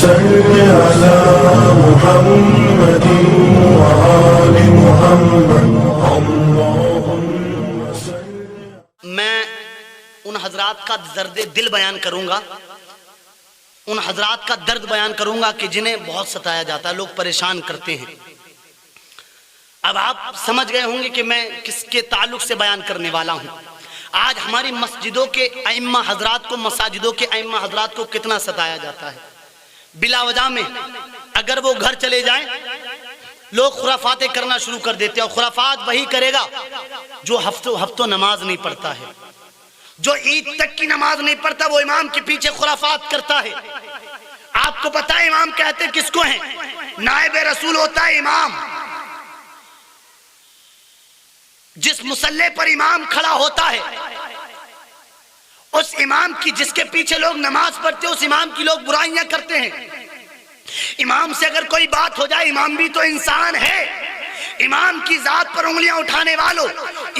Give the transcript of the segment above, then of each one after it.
صل على محمد وآل محمد اللهم صل. میں ان حضرات کا درد دل بیان کروں گا، ان حضرات کا درد بیان کروں گا کہ جنہیں بہت ستایا جاتا ہے، لوگ پریشان کرتے ہیں. اب آپ سمجھ گئے ہوں گے کہ میں کس کے تعلق سے بیان کرنے والا ہوں. آج ہماری مسجدوں کے ائمہ حضرات کو، مساجدوں کے ائمہ حضرات کو کتنا ستایا جاتا ہے بلا وجہ میں. اگر وہ گھر چلے جائیں لوگ خرافاتیں کرنا شروع کر دیتے ہیں، اور خرافات وہی کرے گا جو ہفتوں نماز نہیں پڑھتا ہے، جو عید تک کی نماز نہیں پڑھتا، وہ امام کے پیچھے خرافات کرتا ہے. آپ کو پتا ہے امام کہتے کس کو ہیں؟ نائب رسول ہوتا ہے امام. جس مصلی پر امام کھڑا ہوتا ہے، اس امام کی جس کے پیچھے لوگ نماز پڑھتے ہیں، اس امام کی لوگ برائیاں کرتے ہیں. امام سے اگر کوئی بات ہو جائے، امام بھی تو انسان ہے. امام کی ذات پر انگلیاں اٹھانے والوں،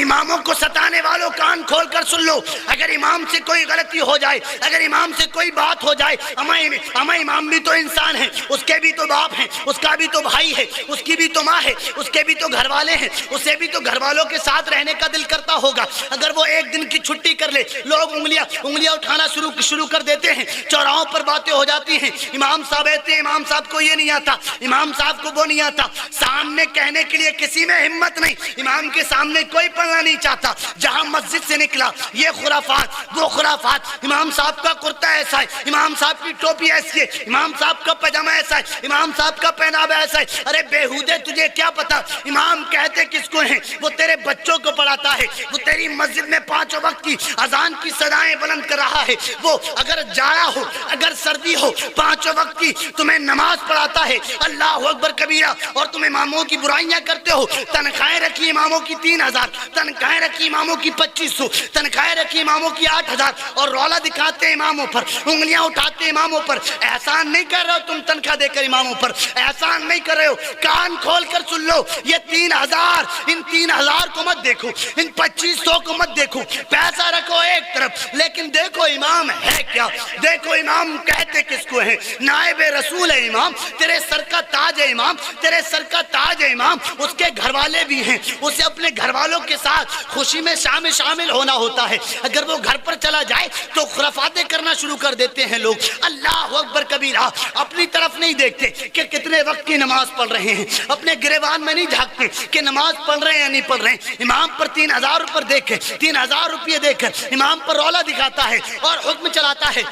اماموں کو ستانے والوں، کان کھول کر سن لو. اگر امام سے کوئی غلطی ہو جائے، اگر امام سے کوئی بات ہو جائے، اما امام بھی تو انسان ہے، اس کے بھی تو باپ ہیں، اس کا بھی تو بھائی ہے، اس کی بھی تو ماں ہے، اس کے بھی تو گھر والے ہیں، اسے بھی تو گھر والوں کے ساتھ رہنے کا دل کرتا ہوگا. اگر وہ ایک دن کی چھٹی کر لے، لوگ انگلیاں اٹھانا شروع کر دیتے ہیں، چوراہوں پر باتیں ہو جاتی ہیں. امام صاحب آتے ہیں، امام صاحب کو یہ نہیں آتا، امام صاحب کو وہ نہیں آتا. سامنے کہنے کے لیے کسی میں ہمت نہیں، امام کے سامنے کوئی پڑھنا نہیں چاہتا. جہاں مسجد سے نکلا یہ خرافات، وہ خرافات. امام صاحب کا کرتا ایسا ہے، امام صاحب کی ٹوپی ایسی ہے، امام صاحب کا پاجامہ ایسا ہے، امام صاحب کا پہناوا ایسا ہے. ارے بےہودے، تجھے کیا پتا امام کہتے کس کو ہیں؟ وہ تیرے بچوں کو پڑھاتا ہے، وہ تیری مسجد میں 5 وقت کی اذان کی صدائیں بلند کر رہا ہے. وہ اگر جاڑا ہو، اگر سردی ہو، 5 وقت کی تمہیں نماز پڑھاتا ہے. اللہ اکبر کبیرہ. اور تم اماموں کی برائیاں کرتے ہو. تنخواہیں رکھی اماموں کی 3000، تنخواہیں رکھی اماموں کی 2500، تنخواہیں رکھی اماموں کی 8000، اور رولا دکھاتے اماموں پر، انگلیاں اٹھاتے اماموں پر. احسان نہیں کر رہے ہو تم تنخواہ دے کر اماموں پر، احسان نہیں کر رہے ہو. کان کھول کر سن لو، یہ 3000، ان 3000 کو مت دیکھو، ان 2500 کو مت دیکھو. پیسہ رکھو ایک طرف، لیکن دیکھو امام ہے کیا، دیکھو امام کہتے کس کو ہیں. نائب رسول ہے امام، تیرے سر کا تاج ہے امام، تیرے سر کا تاج ہے امام. اس کے گھر والے بھی ہیں، اسے اپنے گھر والوں کے ساتھ خوشی میں شامل ہونا ہوتا ہے. اگر وہ گھر پر چلا جائے تو خرافاتیں کرنا شروع کر دیتے ہیں لوگ. اللہ اکبر کبیرہ. اپنی طرف نہیں دیکھتے کہ کتنے وقت کی نماز پڑھ رہے ہیں، اپنے گریبان میں نہیں جھانکتے کہ نماز پڑھ رہے ہیں یا نہیں پڑھ رہے ہیں. امام پر 3000 روپے دے کر، 3000 روپے دے کر امام پر رولا دکھاتا ہے اور حکم چلاتا ہے.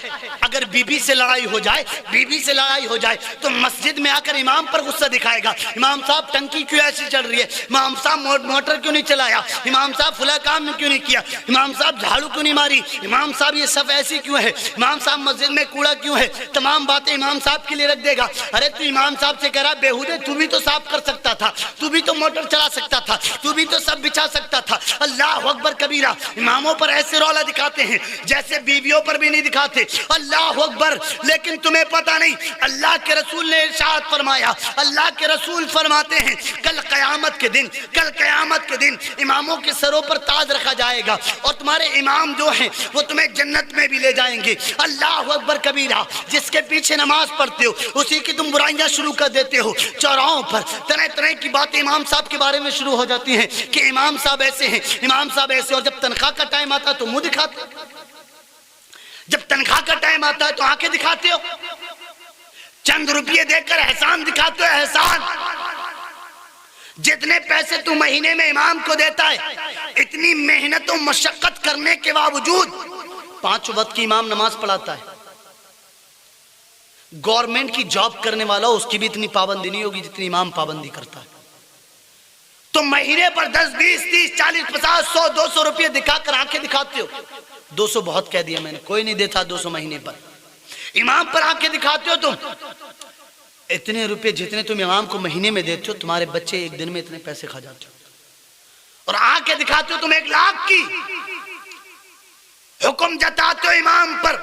اگر بیوی سے لڑائی ہو جائے، بیوی سے لڑائی ہو جائے تو مسجد میں آ کر امام پر غصہ دکھائے گا. امام صاحب ٹنکی کیوں ایسی چل رہی ہے، امام صاحب موٹر کیوں نہیں چلایا، امام صاحب فلاں کام کیوں نہیں کیا، امام صاحب جھاڑو کیوں نہیں ماری، امام صاحب یہ صف ایسی کیوں ہے، امام صاحب مسجد میں کوڑا کیوں ہے. تمام باتیں امام صاحب کے لیے رکھ دے گا. ارے تو امام صاحب سے کہہ رہا بےہودے، تو بھی تو صاف کر سکتا تھا، تو بھی تو موٹر چلا سکتا تھا، تو بھی تو سب بچھا سکتا تھا. اللہ اکبر کبیرہ. اماموں پر ایسے رولا دکھاتے ہیں جیسے بیویوں پر بھی نہیں دکھاتے. اللہ اکبر. لیکن تمہیں پتہ نہیں، اللہ کے رسول نے ارشاد فرمایا، اللہ کے رسول فرماتے ہیں کل قیامت کے دن اماموں کے سروں پر تاج رکھا جائے گا، اور تمہارے امام جو ہیں وہ تمہیں جنت میں بھی لے جائیں گے. اللہ اکبر کبیرہ. جس کے پیچھے نماز پڑھتے ہو اسی کی تم برائیاں شروع کر دیتے ہو. چوراہوں پر طرح طرح کی باتیں امام صاحب کے بارے میں شروع ہو جاتی ہیں کہ امام صاحب ایسے ہیں، امام صاحب ایسے. اور جب تنخواہ کا ٹائم آتا تو منہ دکھاتے، جب تنخواہ کا ٹائم آتا ہے تو آنکھیں دکھاتے ہو، چند روپیے دے کر احسان دکھاتے ہو. احسان جتنے پیسے تو مہینے میں امام کو دیتا ہے، اتنی محنت و مشقت کرنے کے باوجود 5 وقت کی امام نماز پڑھاتا ہے. گورنمنٹ کی جاب کرنے والا اس کی بھی اتنی پابندی نہیں ہوگی جتنی امام پابندی کرتا ہے. تو مہینے پر 10 20 30 40 50 100 200 روپے دکھا کر آنکھیں دکھاتے ہو. 200 بہت کہہ دیا میں نے، کوئی نہیں دیتا 200 مہینے پر. امام پر آنکھیں دکھاتے ہو تم. اتنے روپے جتنے تم امام کو مہینے میں دیتے ہو، تمہارے بچے ایک دن میں اتنے پیسے کھا جاتے ہو. اور آنکھیں دکھاتے ہو تم 1 لاکھ کی. حکم جتاتے ہو امام پر.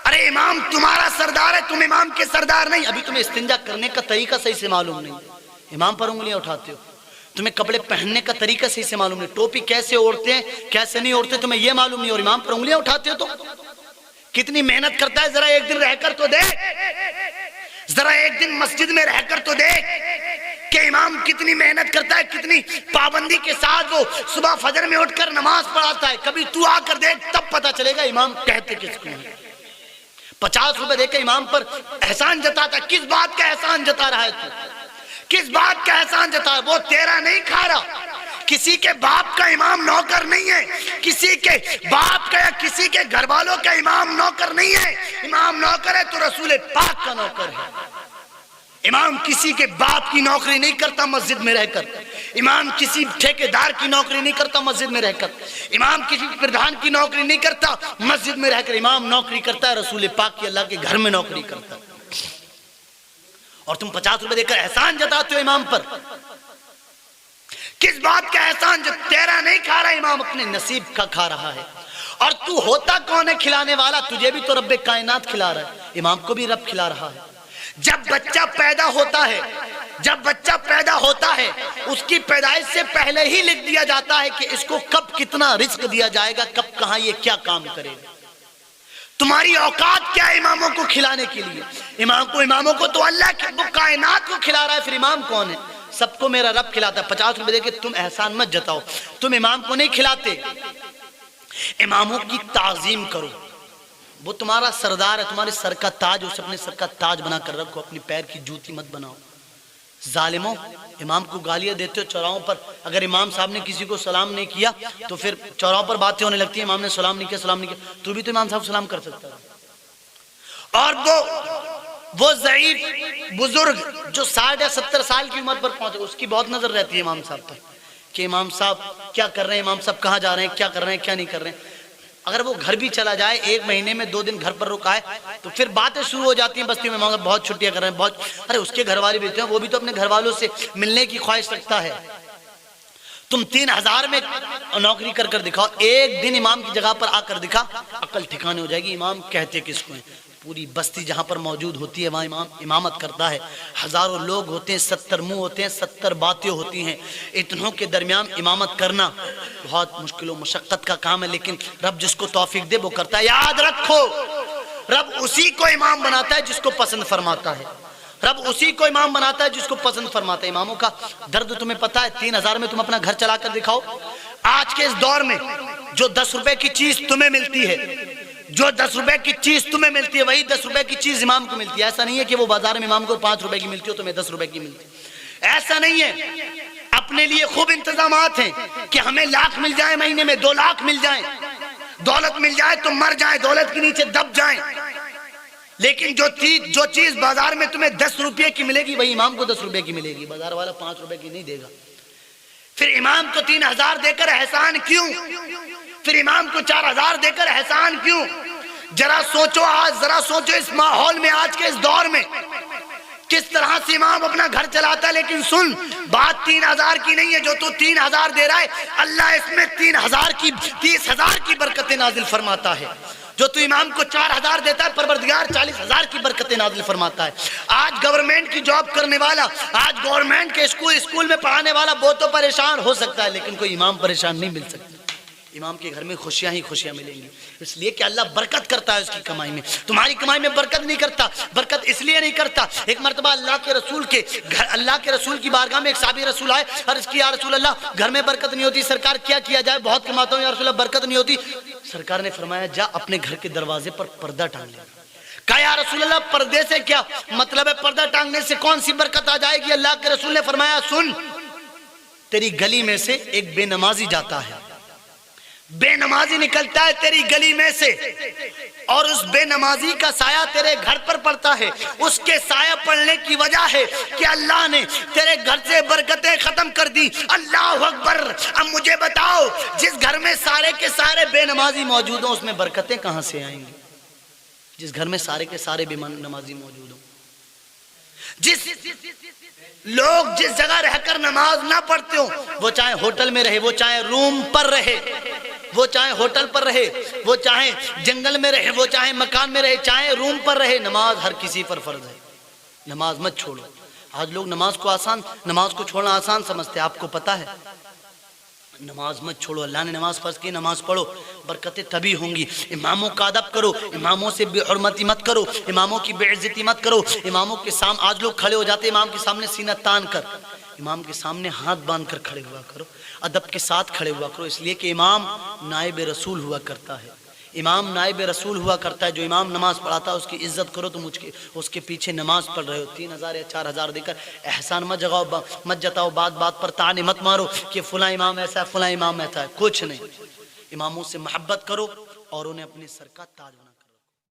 ارے امام تمہارا سردار ہے، تم امام کے سردار نہیں. ابھی تمہیں استنجا کرنے کا طریقہ صحیح سے معلوم نہیں، امام پر انگلیاں اٹھاتے ہو. تمہیں کپڑے پہننے کا طریقہ صحیح سے معلوم نہیں، ٹوپی کیسے اوڑھتے ہیں کیسے نہیں اوڑھتے تمہیں یہ معلوم نہیں، اور امام پر انگلیاں اٹھاتے ہو. تو کتنی محنت کرتا ہے، ذرا ایک دن رہ کر تو دے. ذرا ایک دن مسجد میں رہ کر تو دیکھ کہ امام کتنی محنت کرتا ہے, کتنی پابندی کے ساتھ وہ صبح فجر میں اٹھ کر نماز پڑھاتا ہے. کبھی تو آ کر دیکھ, تب پتہ چلے گا امام کہتے کس کو ہیں. 50 روپے دے کے امام پر احسان جتاتا, کس بات کا احسان جتا رہا ہے تو؟ کس بات کا احسان جتا ہے؟ وہ تیرا نہیں کھا رہا. کسی کے باپ کا امام نوکر نہیں ہے, کسی کے باپ کا یا کسی کے گھر والوں کا امام نوکر نہیں ہے. امام نوکر ہے تو رسول پاک کا نوکر ہے. امام کسی کے باپ کی نوکری نہیں کرتا مسجد میں رہ کر, امام کسی ٹھیکیدار کی نوکری نہیں کرتا مسجد میں رہ کر, امام کسی پردھان کی نوکری نہیں کرتا مسجد میں رہ کر. امام نوکری کرتا ہے رسول پاک کی, اللہ کے گھر میں نوکری کرتا ہے. اور تم 50 روپے دے کر احسان جتاتے ہو امام پر. کس بات کا احسان جو تیرا نہیں کھا رہا, امام اپنے نصیب کا کھا رہا ہے. اور تو ہوتا کون ہے کھلانے والا؟ تجھے بھی تو رب کائنات کھلا رہا ہے, امام کو بھی رب کھلا رہا ہے. جب بچہ پیدا ہوتا ہے, جب بچہ پیدا ہوتا ہے, اس کی پیدائش سے پہلے ہی لکھ دیا جاتا ہے کہ اس کو کب کتنا رزق دیا جائے گا, کب کہاں یہ کیا کام کرے گا. تمہاری اوقات کیا ہے اماموں کو کھلانے کے لیے؟ اماموں کو تو اللہ وہ کائنات کو کھلا رہا ہے. پھر امام کون ہے؟ سب کو میرا رب کھلاتا ہے. 50 روپے دے کے تم احسان مت جتاؤ, تم امام کو نہیں کھلاتے. اماموں کی تعظیم کرو, وہ تمہارا سردار ہے, تمہارے سر کا تاج, اسے اپنے سر کا تاج بنا کر رکھو, اپنی پیر کی جوتی مت بناؤ. ظالموں, امام کو گالیاں دیتے ہو چوراہوں پر. اگر امام صاحب نے کسی کو سلام نہیں کیا تو پھر چوراہوں پر باتیں ہونے لگتی ہیں, امام نے سلام نہیں کیا, تو بھی تو امام صاحب کو سلام کر سکتا ہے. اور وہ ضعیف بزرگ جو 60 یا 70 سال کی عمر پر پہنچے, اس کی بہت نظر رہتی ہے امام صاحب پر کہ امام صاحب کیا کر رہے ہیں, امام صاحب کہاں جا رہے ہیں, کیا کر رہے ہیں, کیا نہیں کر رہے ہیں. اگر وہ گھر بھی چلا جائے, 1 مہینے میں 2 دن گھر پر رکا ہے, تو پھر باتیں شروع ہو جاتی ہیں بستی میں, امام صاحب بہت چھٹیاں کر رہے ہیں, بہت. ارے اس کے گھر والے بھی ہیں, وہ بھی تو اپنے گھر والوں سے ملنے کی خواہش رکھتا ہے. تم 3000 میں نوکری کر کر دکھاؤ, ایک دن امام کی جگہ پر آ کر دکھا, عقل ٹھکانے ہو جائے گی. امام کہتے کس کو ہیں؟ پوری بستی جہاں پر موجود ہوتی ہے وہاں امام امامت کرتا ہے. ہزاروں لوگ ہوتے ہیں, 70 منہ ہوتے ہیں, 70 باتیں ہوتی ہیں. اتنوں کے درمیان امامت کرنا بہت مشکل و مشقت کا کام ہے, لیکن رب جس کو توفیق دے وہ کرتا ہے. یاد رکھو, رب اسی کو امام بناتا ہے جس کو پسند فرماتا ہے. رب اسی کو امام بناتا ہے جس کو پسند فرماتا ہے. اماموں کا درد تمہیں پتا ہے. 3000 میں تم اپنا گھر چلا کر دکھاؤ. آج کے اس دور میں جو 10 روپے کی چیز تمہیں ملتی ہے, جو 10 روپے کی چیز تمہیں ملتی ہے, وہی 10 روپے کی چیز امام کو ملتی ہے. ایسا نہیں ہے کہ وہ بازار میں امام کو 5 روپے کی ملتی ہو, تمہیں 10 روپے کی ملتی. ایسا نہیں ہے. اپنے لیے خوب انتظامات ہیں کہ ہمیں 1 لاکھ مل جائے, مہینے میں 2 لاکھ مل جائیں, دولت مل جائے تو مر جائیں, دولت کے نیچے دب جائیں. لیکن جو چیز بازار میں تمہیں 10 روپے کی ملے گی, وہی امام کو 10 روپے کی ملے گی. بازار والا 5 روپے کی نہیں دے گا. پھر امام کو 3000 دے کر احسان کیوں؟ پھر امام کو 4000 دے کر احسان کیوں؟ ذرا سوچو, آج ذرا سوچو اس ماحول میں, آج کے اس دور میں کس طرح سے امام اپنا گھر چلاتا ہے. لیکن سن, بات 3000 کی نہیں ہے. جو تو 3000 دے رہا ہے, اللہ اس میں 30,000 کی برکتیں نازل فرماتا ہے. جو تو امام کو 4000 دیتا ہے, پروردگار 40,000 کی برکتیں نازل فرماتا ہے. آج گورنمنٹ کی جاب کرنے والا, آج گورنمنٹ کے اسکول میں پڑھانے والا وہ تو پریشان ہو سکتا ہے, لیکن کوئی امام پریشان نہیں مل سکتا. امام کے گھر میں خوشیاں ہی خوشیاں ملیں گی, اس لیے کہ اللہ برکت کرتا ہے اس کی کمائی میں. تمہاری کمائی میں برکت نہیں کرتا. برکت اس لیے نہیں کرتا. ایک مرتبہ اللہ کے رسول کی بارگاہ میں ایک صحابی رسول آئے, عرض کیا, یا رسول اللہ گھر میں برکت نہیں ہوتی, سرکار کیا کیا جائے, بہت کماتا ہوں یا رسول اللہ, برکت نہیں ہوتی. سرکار نے فرمایا, جا اپنے گھر کے دروازے پر پردہ ٹانگ لے. کہا, یا رسول اللہ پردے سے کیا مطلب ہے, پردہ ٹانگنے سے کون سی برکت آ جائے گی؟ اللہ کے رسول نے فرمایا, سن, تیری گلی میں سے ایک بے نمازی جاتا ہے, بے نمازی نکلتا ہے تیری گلی میں سے, اور اس بے نمازی کا سایہ تیرے گھر پر پڑتا ہے. اس کے سایہ پڑنے کی وجہ ہے کہ اللہ نے تیرے گھر سے برکتیں ختم کر دی. اللہ اکبر. اب مجھے بتاؤ, جس گھر میں سارے کے سارے بے نمازی موجود ہوں, اس میں برکتیں کہاں سے آئیں گی؟ جس گھر میں سارے کے سارے بے نمازی موجود ہوں, لوگ جس جگہ رہ کر نماز نہ پڑھتے ہوں, وہ چاہے ہوٹل میں رہے, وہ چاہے روم پر رہے, وہ چاہے ہوٹل پر رہے, وہ چاہے جنگل میں رہے, وہ چاہے مکان میں رہے, چاہے روم پر رہے, نماز ہر کسی پر فرض ہے. نماز مت چھوڑو. آج لوگ نماز کو چھوڑنا آسان سمجھتے ہیں. آپ کو پتا ہے نماز مت چھوڑو، اللہ نے نماز فرض کی، نماز پڑھو، برکتیں تبھی ہوں گی۔ اماموں کا ادب کرو، اماموں سے بے حرمتی مت کرو، اماموں کی بے عزتی مت کرو۔ اماموں کے سامنے آج لوگ کھڑے ہو جاتے، امام کے سامنے سینہ تان کر، امام کے سامنے ہاتھ باندھ کر کھڑے ہوا کرو، ادب کے ساتھ کھڑے ہوا کرو، اس لیے کہ امام نائب رسول ہوا کرتا ہے، امام نائب رسول ہوا کرتا ہے۔ جو امام نماز پڑھاتا ہے اس کی عزت کرو، تم اس کے پیچھے نماز پڑھ رہے ہو، 3000 یا 4000 دے کر احسان مت جتاؤ، بات بات پر تانے مت مارو کہ فلاں امام ایسا ہے، فلاں امام ایسا ہے، کچھ نہیں۔ اماموں سے محبت کرو اور انہیں اپنے سر کا تاج بناؤ۔